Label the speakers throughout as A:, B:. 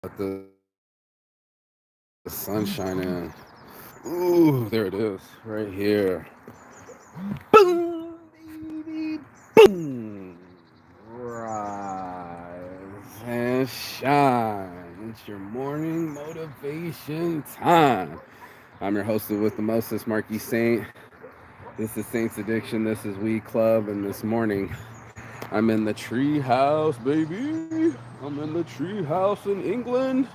A: Let the sun shine in. Ooh, there it is, right here. Boom, baby, boom. Rise and shine. It's your morning motivation time. I'm your host with the mostest, Marky Saint. This is Saint's Addiction. This is Weed Club, and this morning I'm in the tree house, baby. I'm in the tree house in England.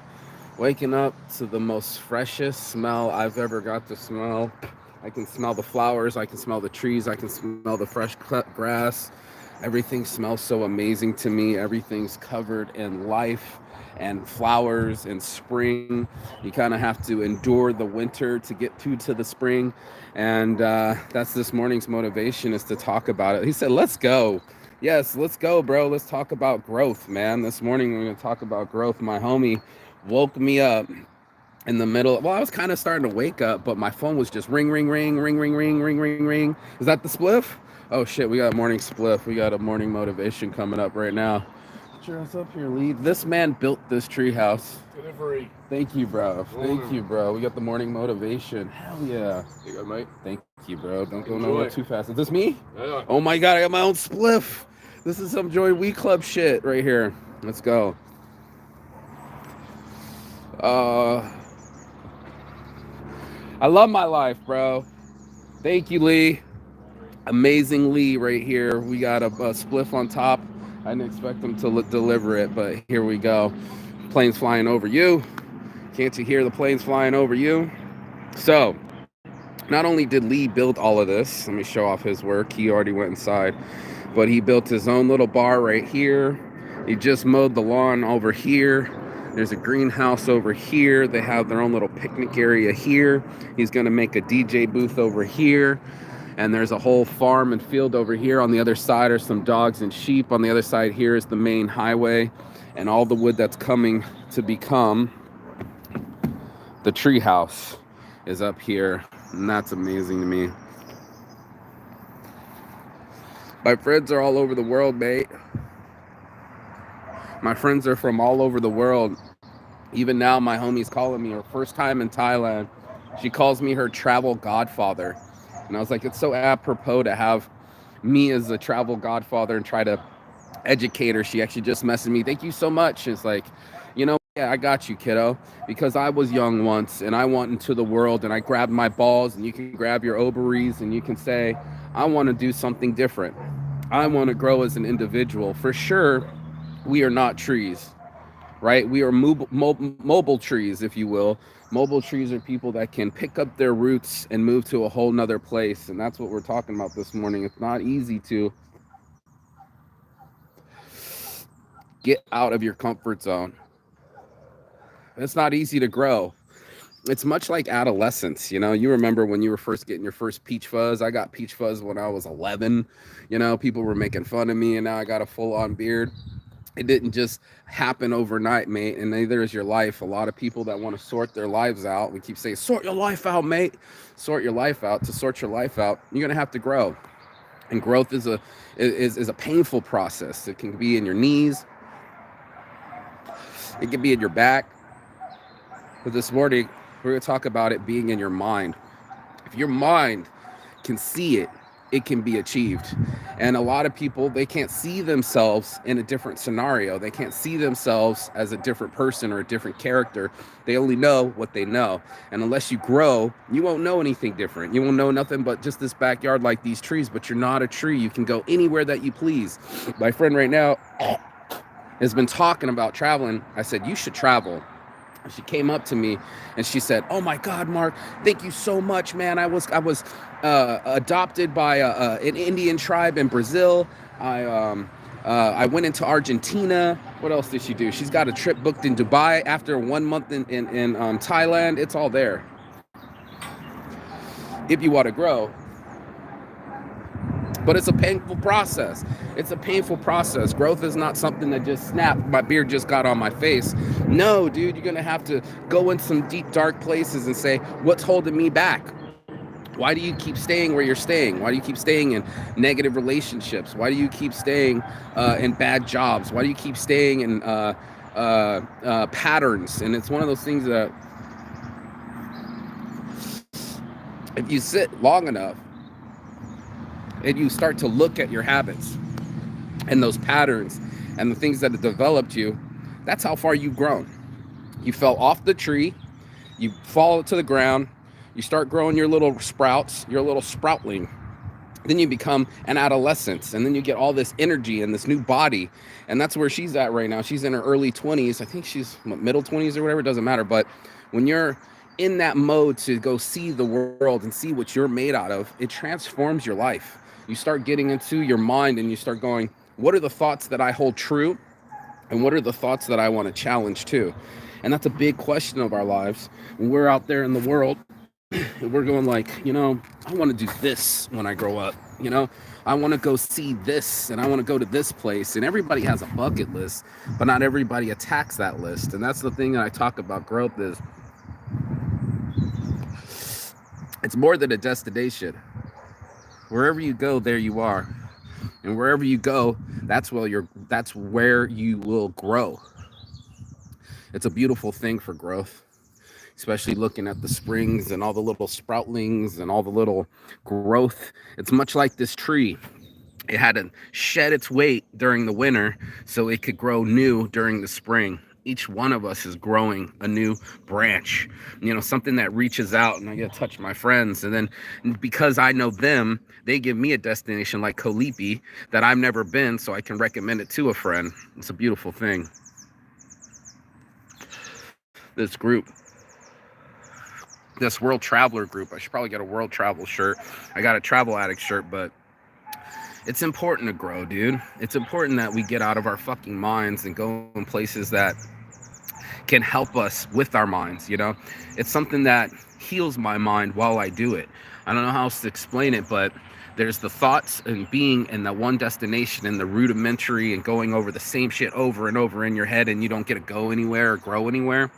A: Waking up to the most freshest smell I've ever got to smell. I can smell the flowers, I can smell the trees, I can smell the fresh cut grass. Everything smells so amazing to me. Everything's covered in life and flowers and spring. You kind of have to endure the winter to get to the spring. And that's this morning's motivation, is to talk about it. He said, let's go. Yes, let's go, bro. Let's talk about growth, man. This morning we're going to talk about growth. My homie woke me up in the middle. Well, I was kind of starting to wake up, but my phone was just ring, ring, ring, ring, ring, ring, ring, ring, ring. Is that the spliff? Oh shit, we got a morning spliff. We got a morning motivation coming up right now. Cheer us up here, Lee. This man built this treehouse.
B: Delivery.
A: Thank you, bro. Thank you, bro. We got the morning motivation. Hell yeah.
B: You go, mate.
A: Thank you, bro. Don't go
B: Enjoy.
A: nowhere too fast. Is this me?
B: Yeah.
A: Oh my god, I got my own spliff. This is some Joy Weed Club shit right here. Let's go. I love my life, bro. Thank you, Lee. Amazing Lee right here. We got a spliff on top. I didn't expect them to deliver it, but here we go. Planes flying over you. Can't you hear the planes flying over you? So, not only did Lee build all of this, let me show off his work. He already went inside, but he built his own little bar right here. He just mowed the lawn over here. There's a greenhouse over here. They have their own little picnic area here. He's going to make a DJ booth over here. And there's a whole farm and field over here. On the other side are some dogs and sheep. On the other side here is the main highway and all the wood that's coming to become the tree house is up here. And that's amazing to me. My friends are all over the world, mate. My friends are from all over the world. Even now, my homie's calling me her first time in Thailand. She calls me her travel godfather. And I was like, it's so apropos to have me as a travel godfather and try to educate her. She actually just messaged me, thank you so much. It's like, yeah, I got you, kiddo. Because I was young once and I went into the world and I grabbed my balls, and you can grab your ovaries and you can say, I want to do something different. I want to grow as an individual. For sure, we are not trees, right? We are mobile trees, if you will. Mobile trees are people that can pick up their roots and move to a whole nother place. And that's what we're talking about this morning. It's not easy to get out of your comfort zone. It's not easy to grow. It's much like adolescence. You remember when you were first getting your first peach fuzz. I got peach fuzz when I was 11. People were making fun of me, and now I got a full-on beard. It didn't just happen overnight, mate, and neither is your life. A lot of people that want to sort their lives out, we keep saying, sort your life out, mate. Sort your life out. To sort your life out, you're going to have to grow. And growth is a painful process. It can be in your knees. It can be in your back. But this morning, we're going to talk about it being in your mind. If your mind can see it, it can be achieved. And a lot of people, they can't see themselves in a different scenario. They can't see themselves as a different person or a different character. They only know what they know. And unless you grow, you won't know anything different. You won't know nothing but just this backyard like these trees, but you're not a tree. You can go anywhere that you please. My friend right now has been talking about traveling. I said, you should travel. She came up to me and she said, oh my God, Mark, thank you so much, man. I was adopted by an Indian tribe in Brazil. I went into Argentina. What else did she do? She's got a trip booked in Dubai after 1 month in Thailand. It's all there. If you want to grow. But it's a painful process. It's a painful process. Growth is not something that just snapped. My beard just got on my face. No, dude, you're going to have to go in some deep, dark places and say, what's holding me back? Why do you keep staying where you're staying? Why do you keep staying in negative relationships? Why do you keep staying in bad jobs? Why do you keep staying in patterns. And it's one of those things that if you sit long enough and you start to look at your habits and those patterns and the things that have developed you, that's how far you've grown. You fell off the tree, you fall to the ground, you start growing your little sprouts, your little sproutling. Then you become an adolescent, and then you get all this energy and this new body. And that's where she's at right now. She's in her early 20s. I think she's middle 20s or whatever, it doesn't matter. But when you're in that mode to go see the world and see what you're made out of, it transforms your life. You start getting into your mind and you start going, what are the thoughts that I hold true? And what are the thoughts that I want to challenge too? And that's a big question of our lives. When we're out there in the world, we're going like, I want to do this when I grow up. I want to go see this and I want to go to this place. And everybody has a bucket list, but not everybody attacks that list. And that's the thing that I talk about growth is it's more than a destination. Wherever you go, there you are. And wherever you go, that's where you will grow. It's a beautiful thing for growth, especially looking at the springs and all the little sproutlings and all the little growth. It's much like this tree. It had to shed its weight during the winter so it could grow new during the spring. Each one of us is growing a new branch, something that reaches out, and I get to touch my friends. And then because I know them, they give me a destination like Kolipi that I've never been, so I can recommend it to a friend. It's a beautiful thing. This group, this World Traveler group, I should probably get a World Travel shirt. I got a Travel Addict shirt, but it's important to grow, dude. It's important that we get out of our fucking minds and go in places that can help us with our minds, It's something that heals my mind while I do it. I don't know how else to explain it, but there's the thoughts and being in that one destination and the rudimentary and going over the same shit over and over in your head, and you don't get to go anywhere or grow anywhere,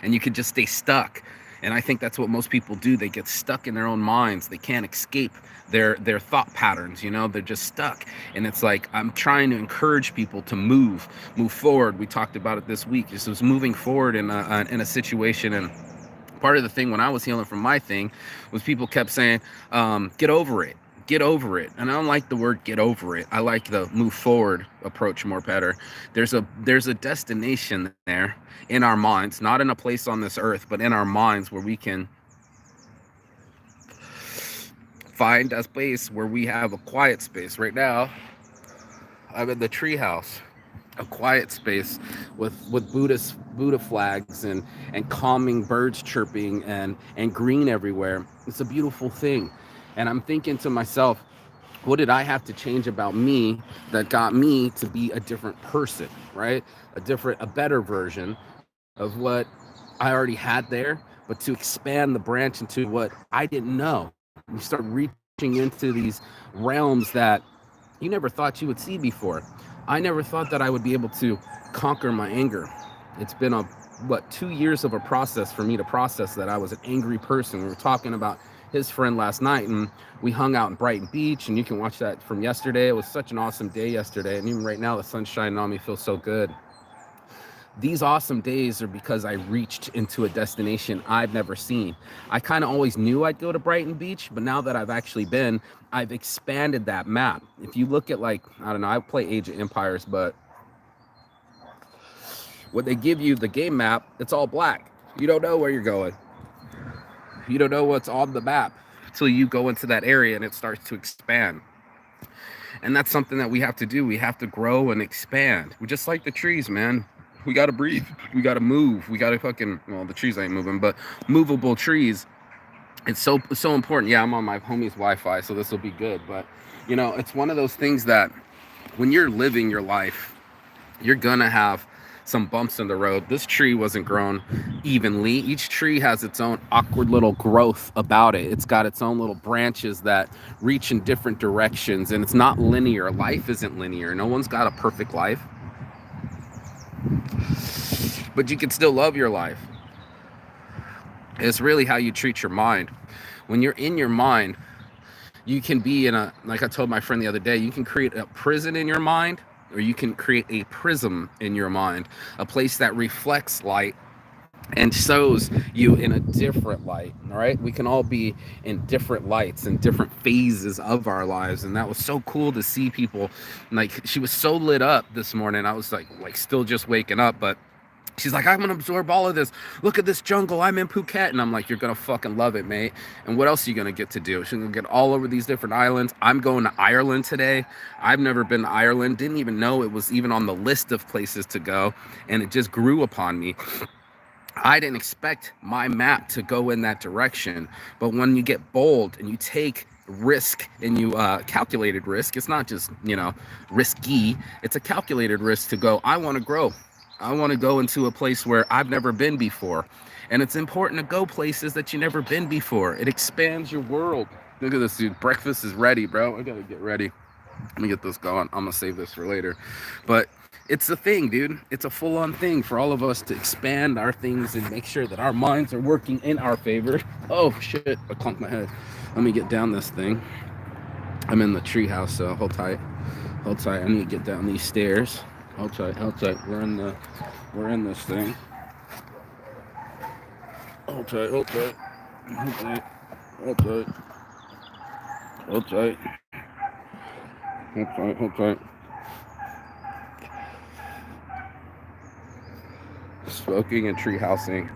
A: and you could just stay stuck. And I think that's what most people do. They get stuck in their own minds. They can't escape their thought patterns, they're just stuck. And it's like, I'm trying to encourage people to move forward. We talked about it this week. Just was moving forward in a situation. And part of the thing when I was healing from my thing was people kept saying, get over it. Get over it. And I don't like the word get over it. I like the move forward approach more better. There's a destination there in our minds, not in a place on this earth, but in our minds where we can find a space where we have a quiet space. Right now, I'm in the treehouse, a quiet space with Buddha flags and calming birds chirping and green everywhere. It's a beautiful thing. And I'm thinking to myself, what did I have to change about me that got me to be a different person, right? A better version of what I already had there, but to expand the branch into what I didn't know. You start reaching into these realms that you never thought you would see before. I never thought that I would be able to conquer my anger. It's been 2 years of a process for me to process that I was an angry person. We were talking about his friend last night, and we hung out in Brighton Beach, and you can watch that from yesterday. It was such an awesome day yesterday, and even right now the sun's shining on me, feels so good. These awesome days are because I reached into a destination I've never seen. I kind of always knew I'd go to Brighton Beach, but now that I've actually been, I've expanded that map. If you look at, I don't know, I play Age of Empires, but when they give you the game map, it's all black. You don't know where you're going. You don't know what's on the map until you go into that area and it starts to expand. And that's something that we have to do. We have to grow and expand. We're just like the trees, man. We got to breathe. We got to move. We got to the trees ain't moving, but movable trees. It's so important. Yeah, I'm on my homie's Wi-Fi, so this will be good. But, it's one of those things that when you're living your life, you're going to have some bumps in the road. This tree wasn't grown evenly. Each tree has its own awkward little growth about it. It's got its own little branches that reach in different directions, and it's not linear. Life isn't linear. No one's got a perfect life. But you can still love your life. It's really how you treat your mind. When you're in your mind, you can be like I told my friend the other day, you can create a prison in your mind, or you can create a prism in your mind, a place that reflects light and shows you in a different light. All right, we can all be in different lights and different phases of our lives, and that was so cool to see people. Like, she was so lit up this morning. I was like still just waking up, but she's like, I'm gonna absorb all of this. Look at this jungle. I'm in Phuket. And I'm like, you're gonna fucking love it, mate. And what else are you gonna get to do? She's gonna get all over these different islands. I'm going to Ireland today. I've never been to Ireland. Didn't even know it was even on the list of places to go. And it just grew upon me. I didn't expect my map to go in that direction. But when you get bold and you take risk and you calculated risk, it's not just, risky. It's a calculated risk to go, I want to grow. I want to go into a place where I've never been before. And it's important to go places that you've never been before. It expands your world. Look at this, dude. Breakfast is ready, bro. I got to get ready. Let me get this going. I'm gonna save this for later. But it's a thing, dude. It's a full-on thing for all of us to expand our things and make sure that our minds are working in our favor. Oh shit, I clunked my head. Let me get down this thing. I'm in the treehouse, so hold tight. Hold tight. I need to get down these stairs. Hold tight, hold tight. We're in this thing. Hold tight, hold tight. Hold tight. Hold tight. Hold tight. Hold tight, hold tight. Smoking and treehousing.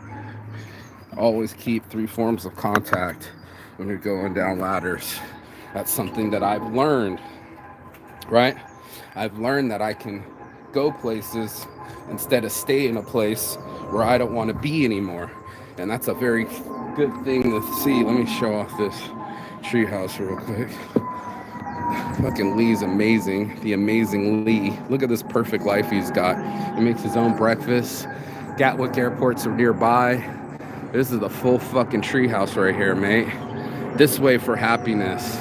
A: Always keep 3 forms of contact when you're going down ladders. That's something that I've learned, right? I've learned that I can go places instead of stay in a place where I don't want to be anymore. And that's a very good thing to see. Let me show off this treehouse real quick. Fucking Lee's amazing. The amazing Lee. Look at this perfect life he's got. He makes his own breakfast. Gatwick airports are nearby. This is the full fucking treehouse right here, mate. This way for happiness.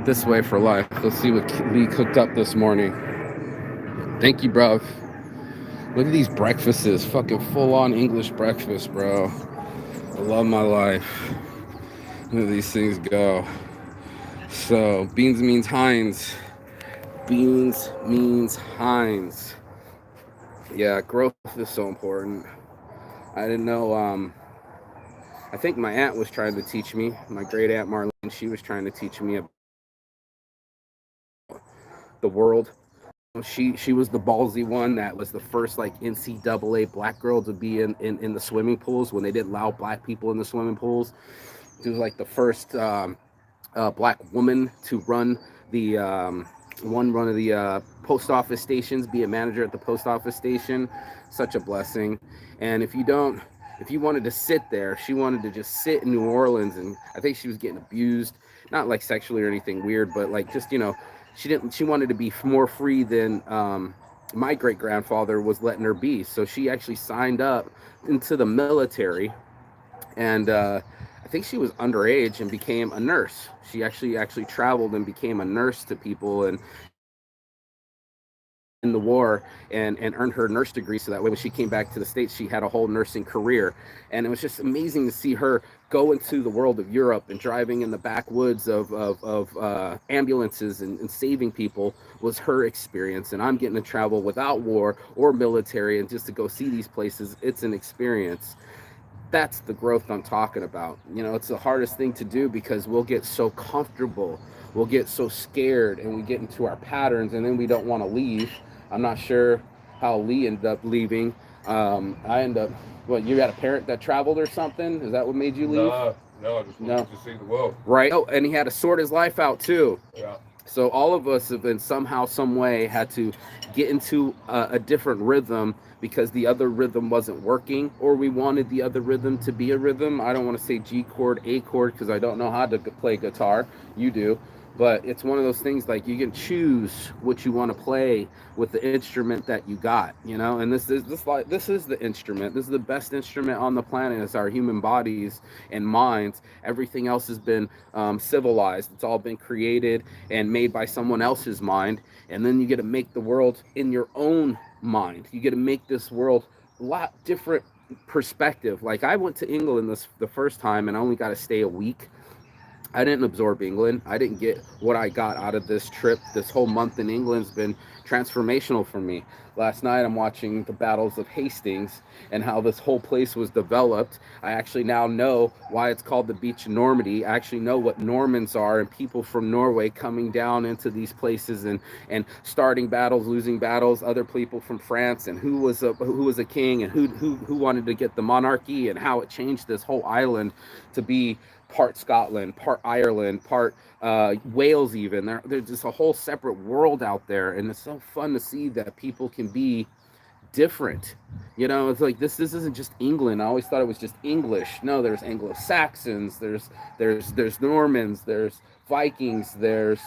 A: This way for life. Let's see what Lee cooked up this morning. Thank you, bro. Look at these breakfasts. Fucking full-on English breakfast, bro. I love my life. Look at these things go. So, beans means Heinz. Beans means Heinz. Yeah, growth is so important. I didn't know, I think my aunt was trying to teach me, my great aunt Marlene, she was trying to teach me about the world. She was the ballsy one that was the first like NCAA black girl to be in the swimming pools when they didn't allow black people in the swimming pools. She was like the first black woman to run the one of the post office stations, be a manager at the post office station. Such a blessing. And if you wanted to sit there, she wanted to just sit in New Orleans, and I think she was getting abused, not like sexually or anything weird, but like just she wanted to be more free than my great grandfather was letting her be. So she actually signed up into the military, and I think she was underage and became a nurse. She actually traveled and became a nurse to people, and in the war, and earned her nurse degree, so that way when she came back to the States she had a whole nursing career. And it was just amazing to see her go into the world of Europe and driving in the backwoods of ambulances and saving people was her experience. And I'm getting to travel without war or military, and just to go see these places, it's an experience. That's the growth I'm talking about. It's the hardest thing to do because we'll get so comfortable, we'll get so scared, and we get into our patterns, and then we don't want to leave. I'm not sure how Lee ended up leaving. I end up, what, you got a parent that traveled or something? Is that what made you leave?
B: No, I just wanted to see the world.
A: Right. Oh, and he had to sort his life out too.
B: Yeah.
A: So all of us have been somehow, some way, had to get into a different rhythm because the other rhythm wasn't working, or we wanted the other rhythm to be a rhythm. I don't want to say G chord, A chord, because I don't know how to play guitar. You do. But it's one of those things, like, you can choose what you want to play with the instrument that you got, and this is the instrument. This is the best instrument on the planet. Is our human bodies and minds. Everything else has been civilized. It's all been created and made by someone else's mind. And then you get to make the world in your own mind. You get to make this world a lot different perspective. Like, I went to England the first time, and I only got to stay a week. I didn't absorb England. I didn't get what I got out of this trip. This whole month in England's been transformational for me. Last night I'm watching the battles of Hastings and how this whole place was developed. I actually now know why it's called the Beach of Normandy. I actually know what Normans are and people from Norway coming down into these places and starting battles, losing battles, other people from France and who was a king and who wanted to get the monarchy and how it changed this whole island to be part Scotland, part Ireland, part Wales. Even there's just a whole separate world out there, and it's so fun to see that people can be different. It's like this isn't just England. I always thought it was just English. No, there's Anglo Saxons, there's Normans, there's Vikings, there's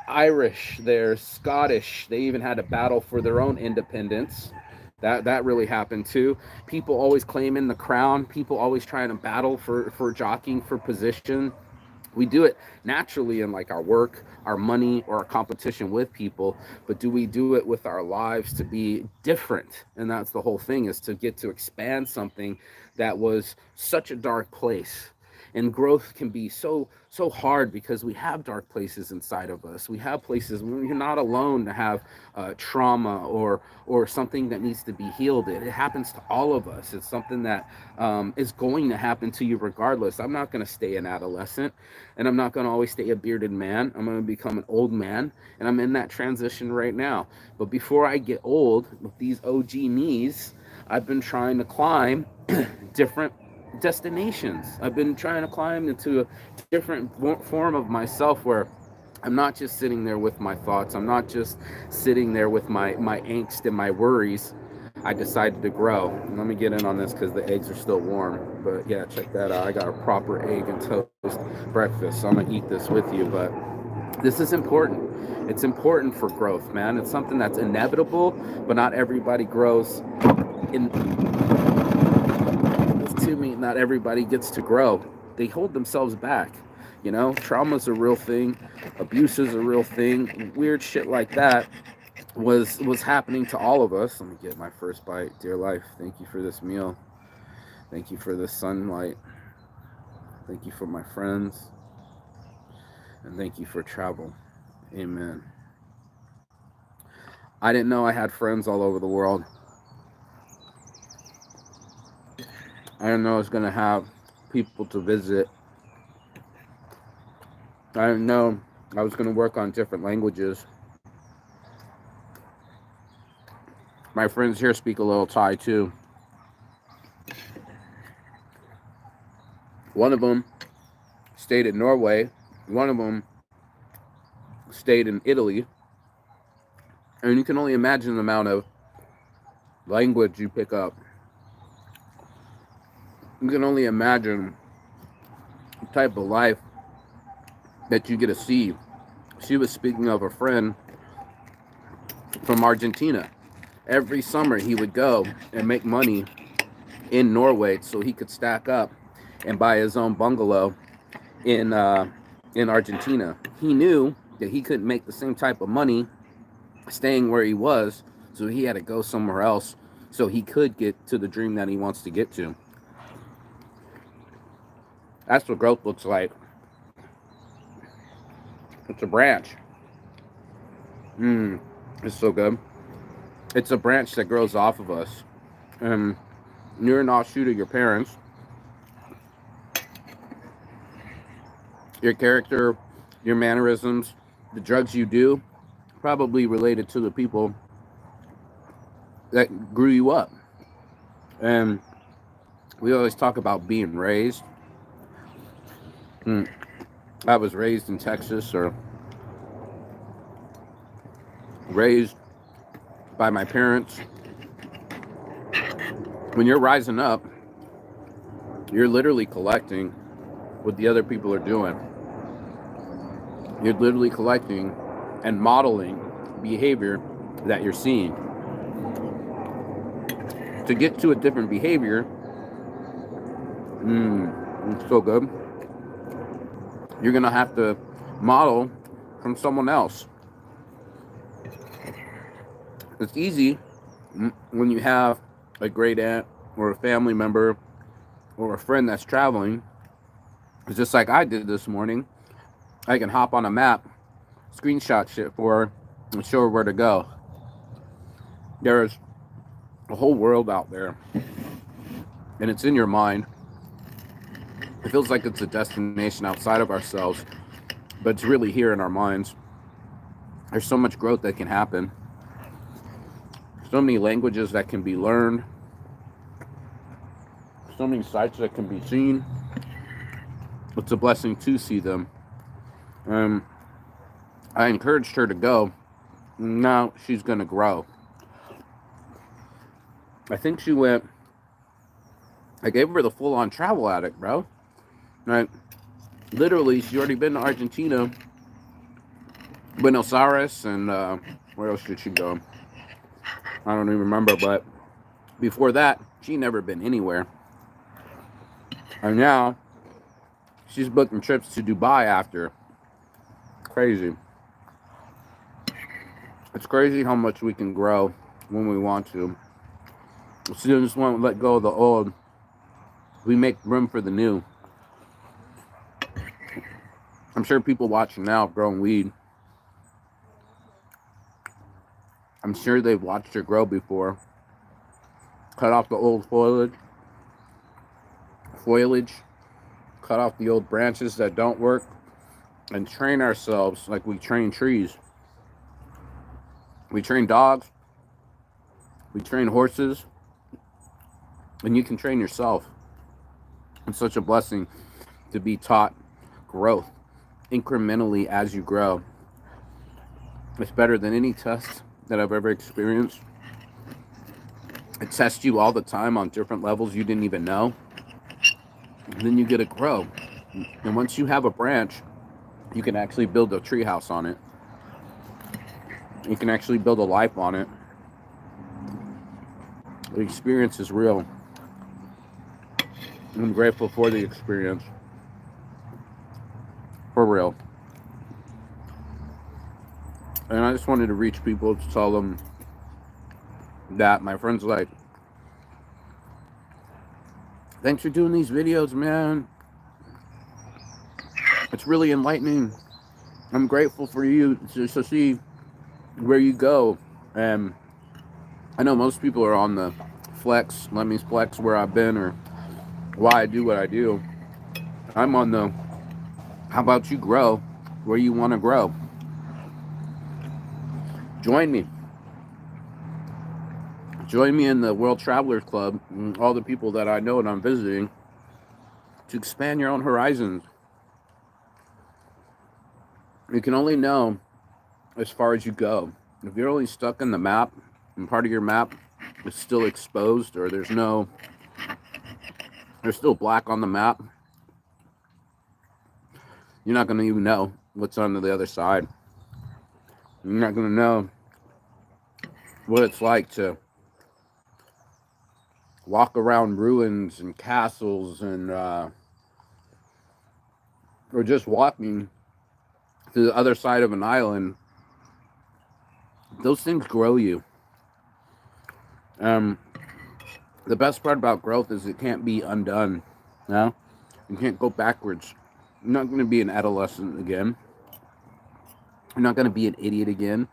A: Irish, there's Scottish. They even had a battle for their own independence. That really happened too. People always claiming the crown. People always trying to battle for jockeying for position. We do it naturally in like our work, our money, or our competition with people, but do we do it with our lives to be different? And that's the whole thing, is to get to expand something that was such a dark place. And growth can be so hard because we have dark places inside of us. We have places where you're not alone to have trauma or something that needs to be healed. It happens to all of us. It's something that is going to happen to you regardless. I'm not going to stay an adolescent, and I'm not going to always stay a bearded man. I'm going to become an old man, and I'm in that transition right now. But before I get old with these OG knees, I've been trying to climb different destinations. I've been trying to climb into a different form of myself where I'm not just sitting there with my thoughts. I'm not just sitting there with my angst and my worries. I decided to grow. And let me get in on this because the eggs are still warm. But yeah, check that out. I got a proper egg and toast breakfast. So I'm going to eat this with you. But this is important. It's important for growth, man. It's something that's inevitable, but not everybody grows in to me. Not everybody gets to grow. They hold themselves back. Trauma's a real thing, abuse is a real thing, weird shit like that was happening to all of us. Let me get my first bite. Dear life, thank you for this meal. Thank you for the sunlight. Thank you for my friends. And thank you for travel. Amen. I didn't know I had friends all over the world. I didn't know I was going to have people to visit. I didn't know I was going to work on different languages. My friends here speak a little Thai too. One of them stayed in Norway. One of them stayed in Italy. And you can only imagine the amount of language you pick up. You can only imagine the type of life that you get to see. She was speaking of a friend from Argentina. Every summer he would go and make money in Norway so he could stack up and buy his own bungalow in Argentina. He knew that he couldn't make the same type of money staying where he was, so he had to go somewhere else so he could get to the dream that he wants to get to. That's what growth looks like. It's a branch. It's so good. It's a branch that grows off of us. And you're an offshoot of your parents. Your character, your mannerisms, the drugs you do, probably related to the people that grew you up. And we always talk about being raised. I was raised in Texas, or raised by my parents. When you're rising up, you're literally collecting what the other people are doing. You're literally collecting and modeling behavior that you're seeing. To get to a different behavior, it's so good. You're going to have to model from someone else. It's easy when you have a great aunt or a family member or a friend that's traveling. It's just like I did this morning. I can hop on a map, screenshot shit for her, and show her where to go. There's a whole world out there, and it's in your mind. It feels like it's a destination outside of ourselves, but it's really here in our minds. There's so much growth that can happen, so many languages that can be learned, so many sights that can be seen. It's a blessing to see them. Um, I encouraged her to go. Now she's going to grow. I think she went, I gave her the full-on travel addict, bro. Right? Literally, she's already been to Argentina, Buenos Aires, and where else did she go? I don't even remember, but before that, she never been anywhere. And now, she's booking trips to Dubai after. Crazy. It's crazy how much we can grow when we want to. As soon as we want to let go of the old, we make room for the new. I'm sure people watching now have grown weed. I'm sure they've watched her grow before. Cut off the old foliage, cut off the old branches that don't work, and train ourselves like we train trees. We train dogs, we train horses, and you can train yourself. It's such a blessing to be taught growth incrementally as you grow. It's better than any test that I've ever experienced. It tests you all the time on different levels you didn't even know. And then you get to grow. And once you have a branch, you can actually build a treehouse on it. You can actually build a life on it. The experience is real. I'm grateful for the experience. For real. And I just wanted to reach people to tell them that my friend's like, thanks for doing these videos, man. It's really enlightening. I'm grateful for you to see where you go. And I know most people are on the flex, let me flex where I've been or why I do what I do. I'm on the, how about you grow where you want to grow? Join me. Join me in the World Travelers Club and all the people that I know and I'm visiting to expand your own horizons. You can only know as far as you go. If you're only stuck in the map and part of your map is still exposed or there's still black on the map, you're not going to even know what's on the other side. You're not going to know what it's like to walk around ruins and castles and or just walking to the other side of an island. Those things grow you. The best part about growth is it can't be undone. No, you can't go backwards. You're not going to be an adolescent again. You're not going to be an idiot again.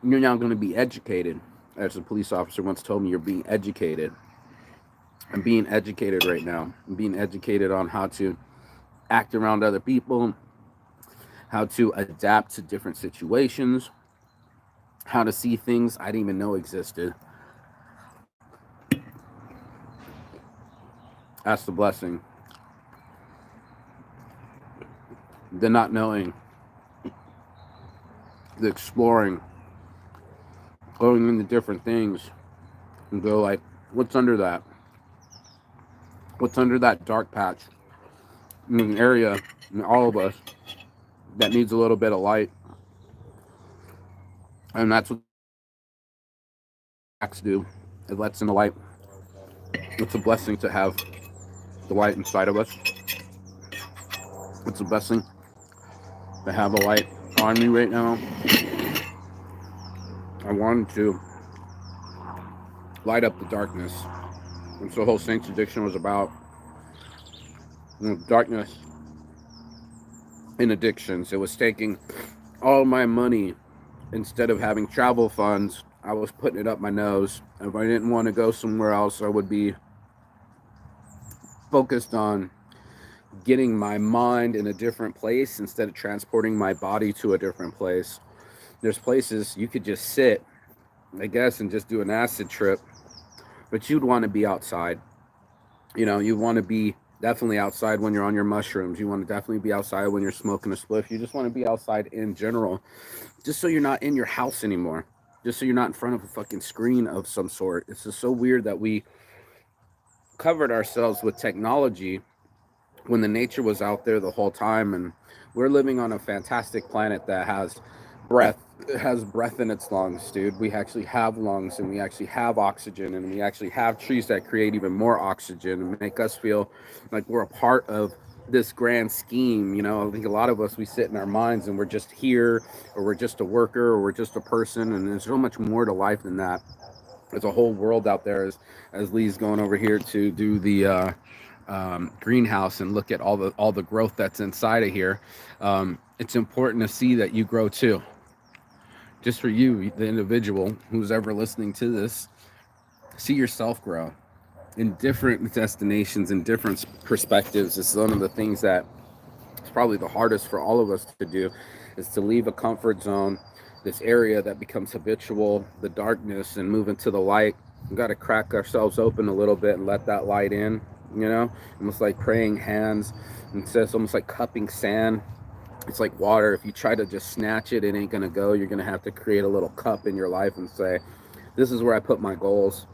A: You're now going to be educated. As a police officer once told me, you're being educated. I'm being educated right now. I'm being educated on how to act around other people, how to adapt to different situations, how to see things I didn't even know existed. That's the blessing. The not knowing, the exploring, going into different things and go like, what's under that? What's under that dark patch? In an area, in all of us, that needs a little bit of light. And that's what acts do. It lets in the light. It's a blessing to have the light inside of us. It's a blessing to have a light on me right now. I wanted to light up the darkness. And so the whole Saints Addiction was about darkness. in addictions. It was taking all my money. Instead of having travel funds, I was putting it up my nose. If I didn't want to go somewhere else, I would be focused on getting my mind in a different place instead of transporting my body to a different place. There's places you could just sit, I guess, and just do an acid trip, but you'd want to be outside. You want to be definitely outside when you're on your mushrooms. You want to definitely be outside when you're smoking a spliff. You just want to be outside in general, just so you're not in your house anymore. Just so you're not in front of a fucking screen of some sort. It's just so weird that we covered ourselves with technology when the nature was out there the whole time, and we're living on a fantastic planet that breath has breath in its lungs, dude. We actually have lungs, and we actually have oxygen, and we actually have trees that create even more oxygen and make us feel like we're a part of this grand scheme. I think a lot of us, we sit in our minds and we're just here, or we're just a worker, or we're just a person, and there's so much more to life than that. There's a whole world out there, as Lee's going over here to do the greenhouse and look at all the growth that's inside of here. It's important to see that you grow too. Just for you, the individual who's ever listening to this, see yourself grow in different destinations and different perspectives. It's one of the things that it's probably the hardest for all of us to do, is to leave a comfort zone, this area that becomes habitual, the darkness, and move into the light. We got to crack ourselves open a little bit and let that light in, almost like praying hands. And so it's almost like cupping sand. It's like water. If you try to just snatch it, it ain't going to go. You're going to have to create a little cup in your life and say, this is where I put my goals.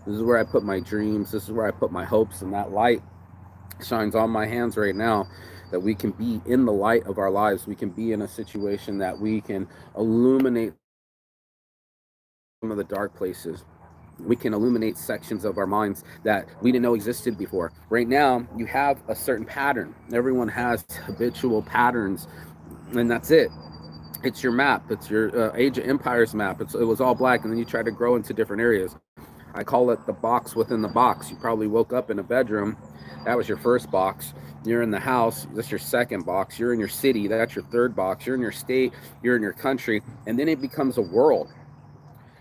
A: This is where I put my dreams. This is where I put my hopes. And that light shines on my hands right now, that we can be in the light of our lives. We can be in a situation that we can illuminate some of the dark places. We can illuminate sections of our minds that we didn't know existed before. Right now, you have a certain pattern. Everyone has habitual patterns, and that's it. It's your map. It's your Age of Empires map. It was all black, and then you try to grow into different areas. I call it the box within the box. You probably woke up in a bedroom. That was your first box. You're in the house. That's your second box. You're in your city. That's your third box. You're in your state. You're in your country. And then it becomes a world.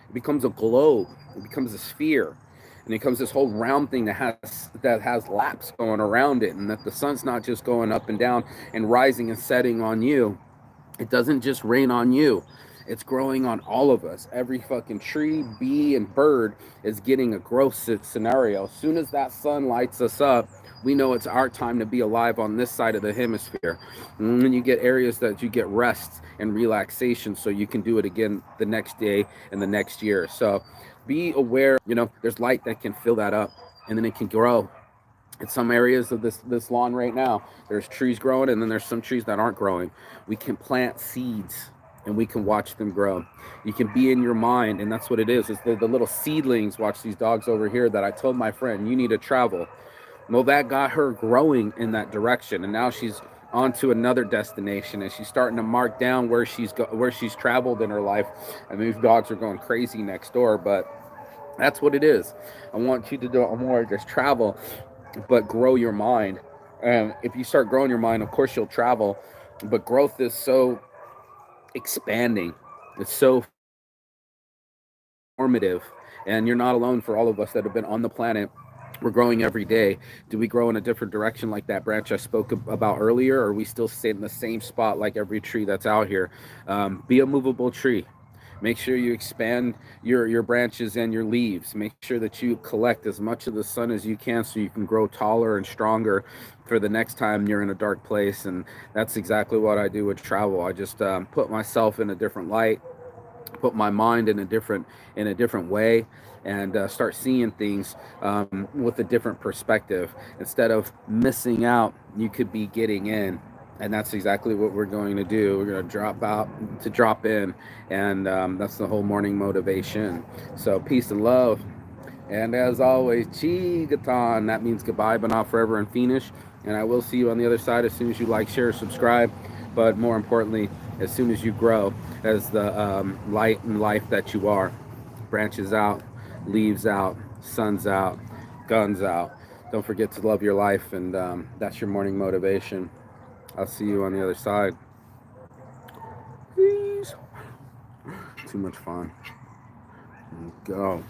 A: It becomes a globe. It becomes a sphere. And it becomes this whole round thing that has laps going around it, and that the sun's not just going up and down and rising and setting on you. It doesn't just rain on you. It's growing on all of us. Every fucking tree, bee, and bird is getting a growth scenario. As soon as that sun lights us up, we know it's our time to be alive on this side of the hemisphere. And then you get areas that you get rest and relaxation, so you can do it again the next day and the next year. So be aware, there's light that can fill that up, and then it can grow. In some areas of this lawn right now, there's trees growing, and then there's some trees that aren't growing. We can plant seeds, and we can watch them grow. You can be in your mind, and that's what it is. It's the little seedlings. Watch these dogs over here that I told my friend, you need to travel. Well, that got her growing in that direction, and now she's on to another destination, and she's starting to mark down where she's traveled in her life. And these dogs are going crazy next door, but that's what it is. I want you to do more, just travel, but grow your mind. And if you start growing your mind, of course you'll travel. But growth is so expanding. It's so formative. And you're not alone. For all of us that have been on the planet, we're growing every day. Do we grow in a different direction like that branch I spoke about earlier? Or are we still staying in the same spot like every tree that's out here? Be a movable tree. Make sure you expand your branches and your leaves. Make sure that you collect as much of the sun as you can, so you can grow taller and stronger for the next time you're in a dark place. And that's exactly what I do with travel. I just put myself in a different light, put my mind in a different way, and start seeing things with a different perspective. Instead of missing out, you could be getting in. And that's exactly what we're going to do. We're going to drop out to drop in, and that's the whole morning motivation. So peace and love, and as always, Chigaton. That means goodbye, but not forever, and finish. And I will see you on the other side as soon as you like, share, subscribe. But more importantly, as soon as you grow as the light and life that you are. Branches out, leaves out, sun's out, guns out. Don't forget to love your life, and that's your morning motivation. I'll see you on the other side. Peace. Too much fun. Go.